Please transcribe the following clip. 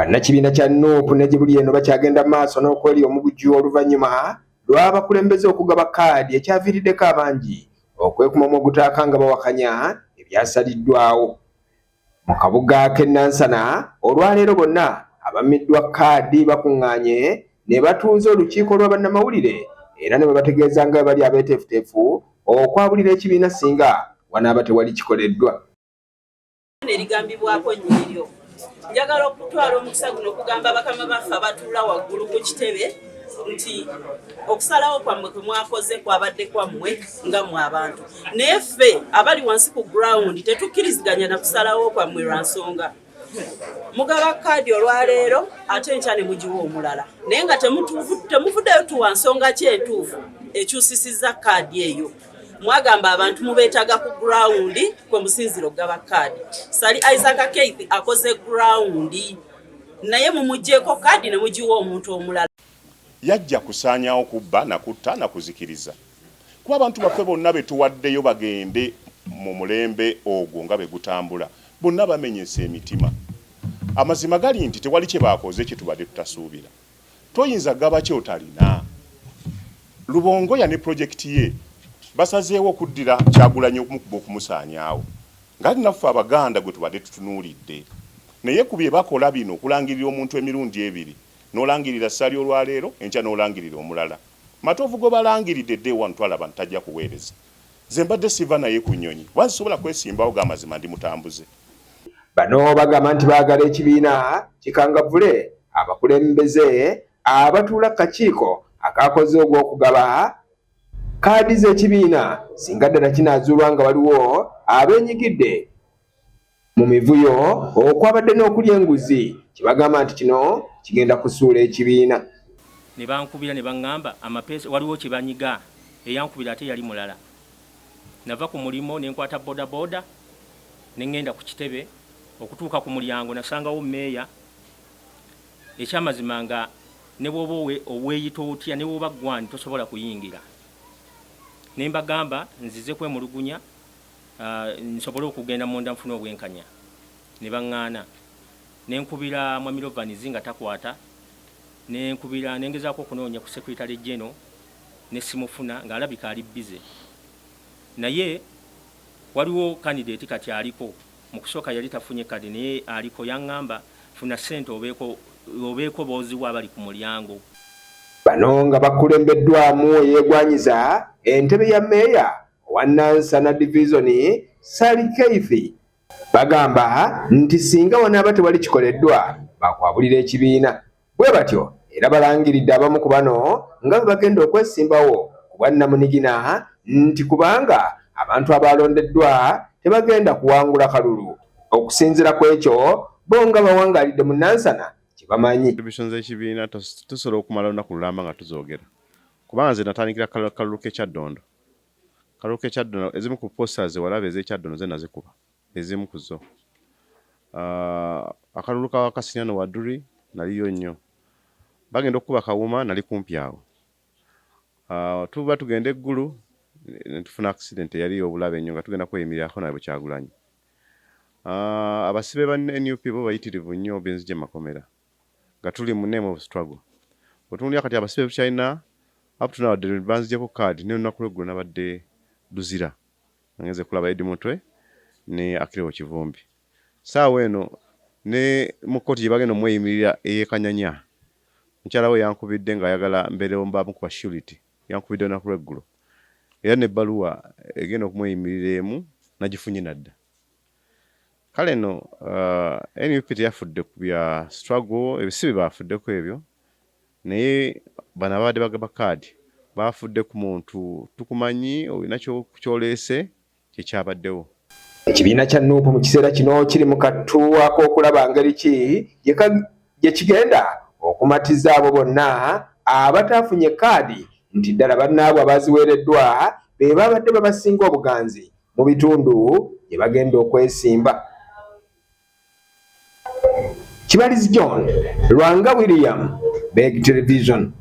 Bannakibiina kya Nuupu ne Gibuli eno bakyagenda maaso n'okweri omugujju oluvannyuma lw'abakulembeze okugaba kkaadi ekyaviiriddeko abangi okwekumamu ogutaaka nga bawakanya ebyasaliddwawo. Mu kabuga k'e Nansana olwaleero bonna abammiddwa kkaadi bakuŋŋaanye ne batuuza olukiiko lwa bannamawulire era ne babategeeza nga bali abeeteefuteefu okwabulira ekibiina singa wanaaba tewali kikoleddwa. Erigambibwako nnyiryo njagala okutwala omukisa guno okugamba bakama baffe abatuula waggulu ku kitebe nti okusalawo kwammwe kwe mwakoze kwabadde kwammwe nga mmwe abantu, naye ffe abali wansi ku ground tetukkiriziganya na kusalawo kwammwe lwa nsonga mugaba kkaadi olwaleero ate enkya ne mugiwa omulala, naye nga temuvuddeyo tuwa nsonga ki entuufu ekyusisizza kkaadi eyo. Mwagamba abantu mubeetaga ku ground kwe musinzira okugaba kkaadi. Sali Isaac Keith akoze ground naye mumugjeeko kkaadi ne mugiwa omuntu omulala. Yajja kusaanyawo kubba na kutta na kuzikiriza. Kuba abantu baffe bonna betuwaddeyo bagende mu mulembe ogwo nga bwe gutambula bonna bamenyese emitima. Amazima gali nti tewali kye baakoze kye tubadde tutasuubira. Toyinza gaba kye otalina. Lubongoya ne projekiti ye basazeewo okuddira Kyagulanyi okumusaanyaawo ngati naffe Abaganda gwe tubadde tutunuulidde, naye ku bye bakola bino okulangirira omuntu emirundi ebiri, n'olangirira Ssali olwaleero enkya n'olangirira omulala. Matovu go balangiridde dde wano twalaba ntajja kuweereza. Nze mbadde siva naye ku nnyonyi wansobola kwesimbawo g'amazima ndi mutambuze. Bano bagamba nti baagala ekibiina kikangavvule abakulembeze abatuula ku kakiiko akakoze ogw'okugaba kkaadi z'ekibiina singa ddala kinaazuulwa nga waliwo abeenyigidde mu mivuyo okwabadde n'okulya enguzi, kibagamba nti kino kigenda kusuula ekibiina. Ne bankubira ne baŋŋamba amapeesa waliwo kye banyiga, eyankubira ate yali mulala. Nava ku mulimo ne nkwata bodaboda ne ŋŋenda ku kitebe okutuuka ku mulyango nasangawo mmeeya. Ekyamazima nga ne bw'oba oweeyita otya ne bw'oba ggwani tosobola kuyingira. Ne mbagamba nzize kwemulugunya nsobole okugenda munda nfune obwenkanya. Ne baŋŋaana. Ne nkubira Mwami Rovanizi nga takwata. Ne nkubira nengezaako okunoonya ku Secretary General ne simufuna ng'alabika ali bize. Naye waliwo candidate kati aliko. Mu kusooka yali tafunye kadi naye aliko, yaŋŋamba funa ssente obeeko booziwa abali ku mulyango. Bano nga bakulembeddwamu eyeegwanyiza entebe ya mmeeya owa Nansana Division Sally Keith. Bagamba nti singa wanaaba tewali kikoleddwa bakwabulira ekibiina. Bwe batyo era balangiridde abamu ku bano nga bwe bagenda okwesimbawo ku bwannamunigina nti kubanga abantu abalondeddwa tebagenda kuwangula kalulu. Okusinziira ku ekyo bo nga bawangaalidde mu Nansana kibamanyi. Division z'ekibiina tusobola okumala olunaku lulamba nga tuzoogera. Kubanga nze natandikira kalulu k'Ekyaddondo. Kalulu k'Ekyaddondo ezimu ku posters walaba ez'Ekyaddondo ze nazikuba. Ezimu ku zo. Akalulu ka Kasinyano Waduri naliyo nnyo. Bagenda okukuba Kawuma nali kumpi awo. Tuba tugenda eggulu tufuna accident yali obulabe nnyo nga tugenda kweyimirirako naye Kyagulanyi. Abasibe ba NUP bo bayitirivu nnyo Benzije Makomera. Nga tuli mu name of struggle. Otunuulira kati abasibe China up to now banzigyeko kkaadi ne lunaku lw'eggulo nabadde luzira. Ngeze kulaba Edi Mutwe ne Akirewo Kivumbi. Saawa eno ne mu kkooti gye bagenda omweyimirira ey'Ekanyanya. Mukyala we yankubidde ng'ayagala mbeerewo mbaamu ku surety. Yankubidde olunaku lw'eggulo. Era n'ebbaluwa egenda okumweyimirira emu nagifunye nadda. Kale no NUP teyafudde ku bya struggle, ebisibe baafuddeko ebyo, naye bano abadde bagaba kkaadi baafudde ku muntu tukumanyi olina kyoleese kye kyabaddewo. Ekibiina kya Nuupu mu kiseera kino kiri mu kattu ak'okulaba ngeri ki gye kigenda okumatiza abo bonna abataafunye kkaadi nti ddala bannaabwe abaziweereddwa be babadde babasinga obuganzi mu bitundu gye bagenda okwesimba. Kibalizi John, Lwanga William, Beg Television.